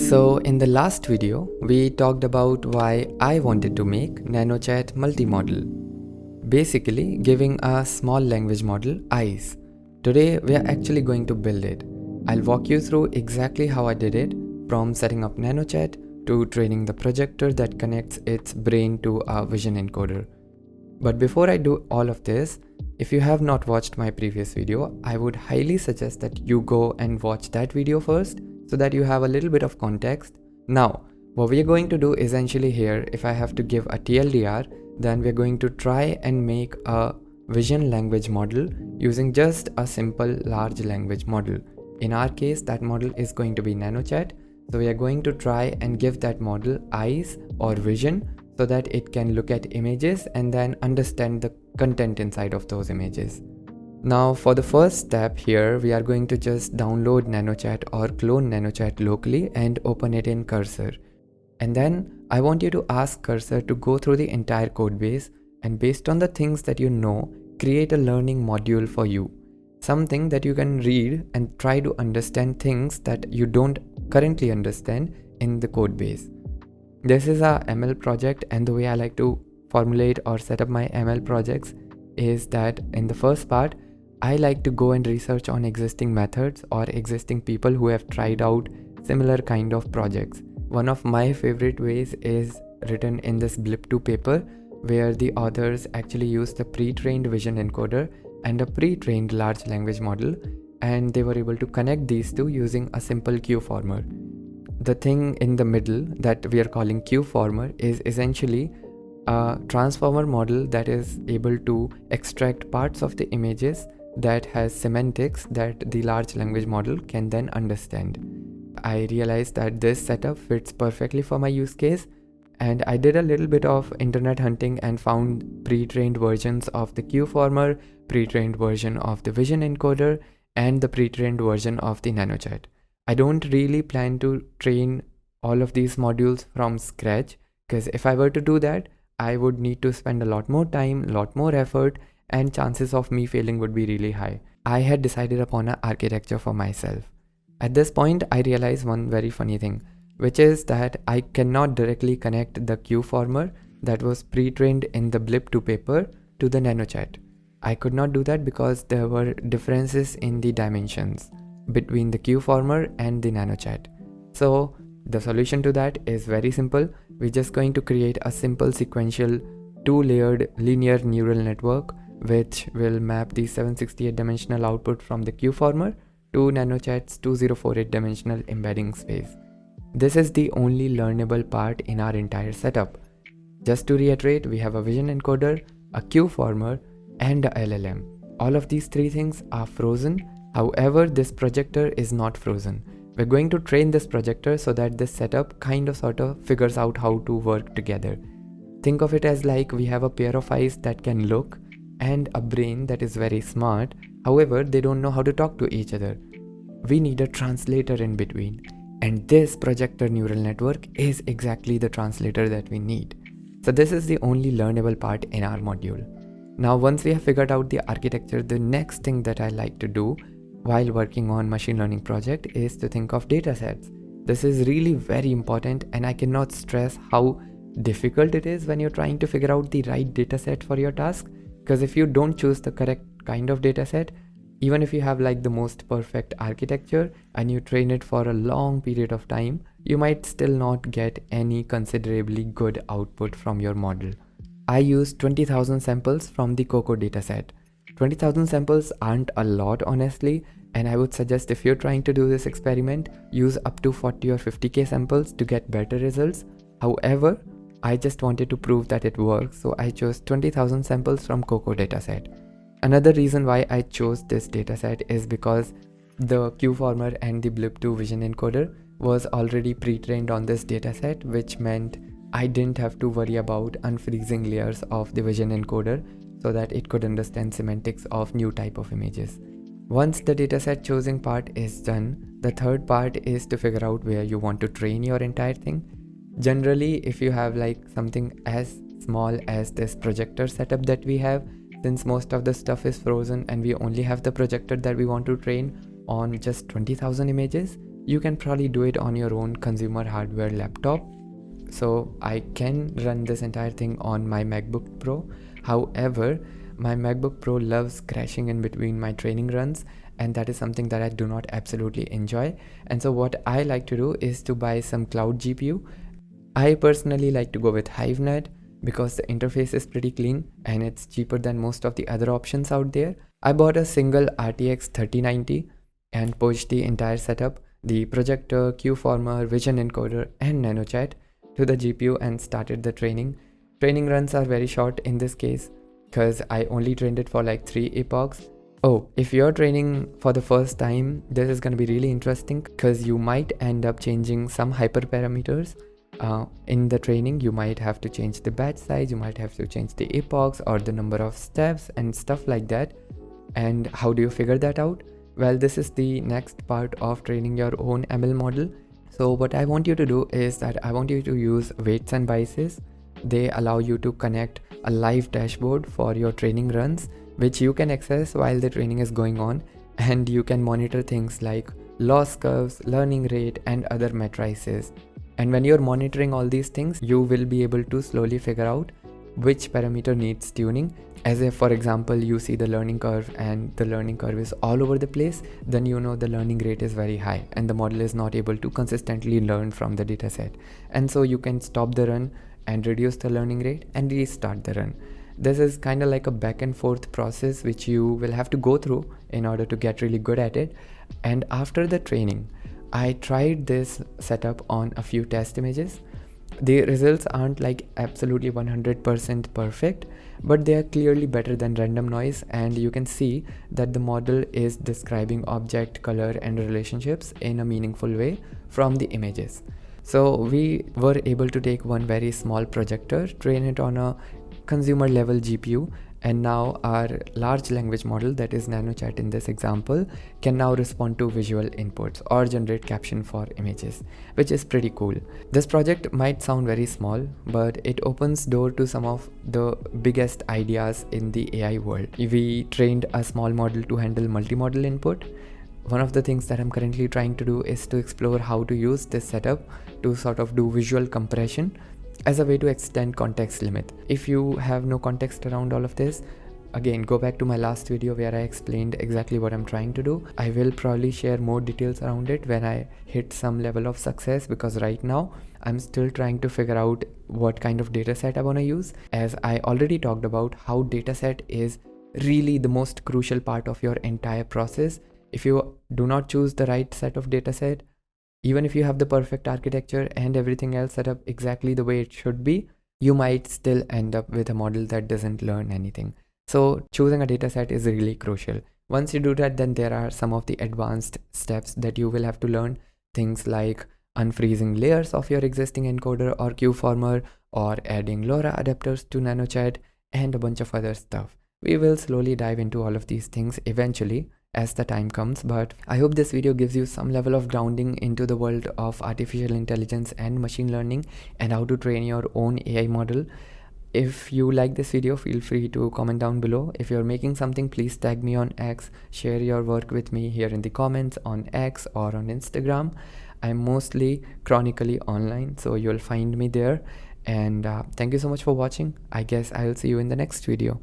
So in the last video, we talked about why I wanted to make Nanochat multimodal, basically giving a small language model eyes. Today we are actually going to build it. I'll walk you through exactly how I did it, from setting up Nanochat to training the projector that connects its brain to a vision encoder. But before I do all of this, if you have not watched my previous video, I would highly suggest that you go and watch that video first so that you have a little bit of context. Now, what we are going to do essentially here, if I have to give a TLDR, then we're going to try and make a vision language model using just a simple large language model. In our case, that model is going to be Nanochat. So we are going to try and give that model eyes or vision so that it can look at images and then understand the content inside of those images. Now for the first step here, we are going to just download Nanochat or clone Nanochat locally and open it in Cursor. And then I want you to ask Cursor to go through the entire codebase and based on the things that you know, create a learning module for you. Something that you can read and try to understand things that you don't currently understand in the codebase. This is a ML project, and the way I like to formulate or set up my ML projects is that in the first part, I like to go and research on existing methods or existing people who have tried out similar kind of projects. One of my favorite ways is written in this Blip2 paper, where the authors actually use the pre-trained vision encoder and a pre-trained large language model, and they were able to connect these two using a simple Q-former. The thing in the middle that we are calling Q-former is essentially a transformer model that is able to extract parts of the images that has semantics that the large language model can then understand. I realized that this setup fits perfectly for my use case, and I did a little bit of internet hunting and found pre-trained versions of the Q-former, pre-trained version of the vision encoder, and the pre-trained version of the Nanochat. I don't really plan to train all of these modules from scratch, because if I were to do that, I would need to spend a lot more time, a lot more effort, and chances of me failing would be really high. I had decided upon an architecture for myself. At this point, I realized one very funny thing, which is that I cannot directly connect the Q-former that was pre-trained in the Blip2 paper to the Nanochat. I could not do that because there were differences in the dimensions between the Q-former and the Nanochat. So the solution to that is very simple. We're just going to create a simple sequential two-layered linear neural network which will map the 768 dimensional output from the Q-former to Nanochat's 2048 dimensional embedding space. This is the only learnable part in our entire setup. Just to reiterate, we have a vision encoder, a Q-former, and a LLM. All of these three things are frozen. However, this projector is not frozen. We're going to train this projector so that this setup sort of figures out how to work together. Think of it as like we have a pair of eyes that can look and a brain that is very smart. However, they don't know how to talk to each other. We need a translator in between. And this projector neural network is exactly the translator that we need. So this is the only learnable part in our module. Now, once we have figured out the architecture, the next thing that I like to do while working on machine learning project is to think of datasets. This is really very important, and I cannot stress how difficult it is when you're trying to figure out the right dataset for your task. Because if you don't choose the correct kind of dataset, even if you have like the most perfect architecture and you train it for a long period of time, you might still not get any considerably good output from your model. I used 20,000 samples from the COCO dataset. 20,000 samples aren't a lot, honestly, and I would suggest if you're trying to do this experiment, use up to 40 or 50k samples to get better results. However, I just wanted to prove that it works, so I chose 20,000 samples from COCO dataset. Another reason why I chose this dataset is because the Q-former and the Blip2 vision encoder was already pre-trained on this dataset, which meant I didn't have to worry about unfreezing layers of the vision encoder so that it could understand semantics of new type of images. Once the dataset choosing part is done, the third part is to figure out where you want to train your entire thing. Generally, if you have like something as small as this projector setup that we have, since most of the stuff is frozen and we only have the projector that we want to train on just 20,000 images, you can probably do it on your own consumer hardware laptop. So I can run this entire thing on my MacBook Pro. However, my MacBook Pro loves crashing in between my training runs, and that is something that I do not absolutely enjoy. And so what I like to do is to buy some cloud GPU. I personally like to go with HiveNet because the interface is pretty clean and it's cheaper than most of the other options out there. I bought a single RTX 3090 and pushed the entire setup, the projector, Q-former, vision encoder and Nanochat to the GPU and started the training. Training runs are very short in this case because I only trained it for like 3 epochs. Oh, if you're training for the first time, this is going to be really interesting because you might end up changing some hyperparameters. In the training, you might have to change the batch size, you might have to change the epochs or the number of steps and stuff like that. And how do you figure that out? Well, this is the next part of training your own ML model. So what I want you to do is that I want you to use weights and biases. They allow you to connect a live dashboard for your training runs, which you can access while the training is going on, and you can monitor things like loss curves, learning rate, and other matrices. And when you're monitoring all these things, you will be able to slowly figure out which parameter needs tuning. As if, for example, you see the learning curve and the learning curve is all over the place, then you know the learning rate is very high and the model is not able to consistently learn from the dataset. And so you can stop the run and reduce the learning rate and restart the run. This is kind of like a back and forth process which you will have to go through in order to get really good at it. And after the training, I tried this setup on a few test images. The results aren't like absolutely 100% perfect, but they are clearly better than random noise, and you can see that the model is describing object, color and relationships in a meaningful way from the images. So we were able to take one very small projector, train it on a consumer level GPU, and now our large language model, that is Nanochat in this example, can now respond to visual inputs or generate caption for images, which is pretty cool. This project might sound very small, but it opens door to some of the biggest ideas in the AI world. We trained a small model to handle multimodal input. One of the things that I'm currently trying to do is to explore how to use this setup to sort of do visual compression as a way to extend context limit. If you have no context around all of this, again, go back to my last video where I explained exactly what I'm trying to do. I will probably share more details around it when I hit some level of success, because right now I'm still trying to figure out what kind of dataset I want to use. As I already talked about how dataset is really the most crucial part of your entire process. If you do not choose the right set of dataset, even if you have the perfect architecture and everything else set up exactly the way it should be, you might still end up with a model that doesn't learn anything. So choosing a dataset is really crucial. Once you do that, then there are some of the advanced steps that you will have to learn. Things like unfreezing layers of your existing encoder or Q-former, or adding LoRa adapters to Nanochat, and a bunch of other stuff. We will slowly dive into all of these things eventually as the time comes, but I hope this video gives you some level of grounding into the world of artificial intelligence and machine learning and how to train your own AI model. If you like this video, feel free to comment down below. If you're making something, please tag me on X, share your work with me here in the comments on X or on Instagram. I'm mostly chronically online, so you'll find me there. And thank you so much for watching. I guess I'll see you in the next video.